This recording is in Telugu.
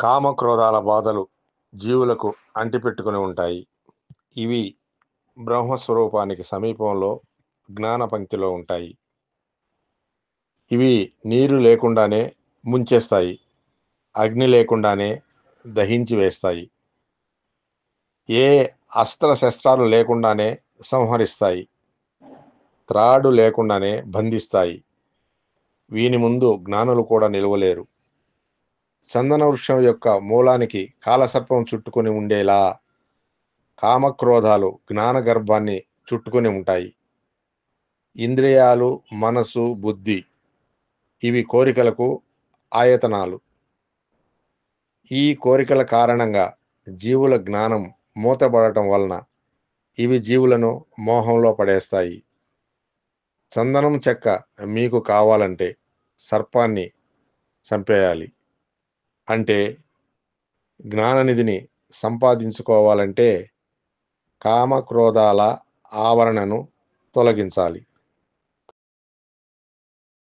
కామక్రోధాల బాధలు జీవులకు అంటిపెట్టుకుని ఉంటాయి. ఇవి బ్రహ్మస్వరూపానికి సమీపంలో జ్ఞాన పంక్తిలో ఉంటాయి. ఇవి నీరు లేకుండానే ముంచేస్తాయి, అగ్ని లేకుండానే దహించి వేస్తాయి, ఏ అస్త్రశస్త్రాలు లేకుండానే సంహరిస్తాయి, త్రాడు లేకుండానే బంధిస్తాయి. వీని ముందు జ్ఞానులు కూడా నిలవలేరు. చందన వృక్షం యొక్క మూలానికి కాలసర్పం చుట్టుకొని ఉండేలా కామక్రోధాలు జ్ఞాన గర్భాన్ని చుట్టుకొని ఉంటాయి. ఇంద్రియాలు, మనసు, బుద్ధి ఇవి కోరికలకు ఆయతనాలు. ఈ కోరికల కారణంగా జీవుల జ్ఞానం మూతపడటం వలన ఇవి జీవులను మోహంలో పడేస్తాయి. చందనం చెక్క మీకు కావాలంటే సర్పాన్ని చంపేయాలి. అంటే జ్ఞాననిధిని సంపాదించుకోవాలంటే కామక్రోధాల ఆవరణను తొలగించాలి.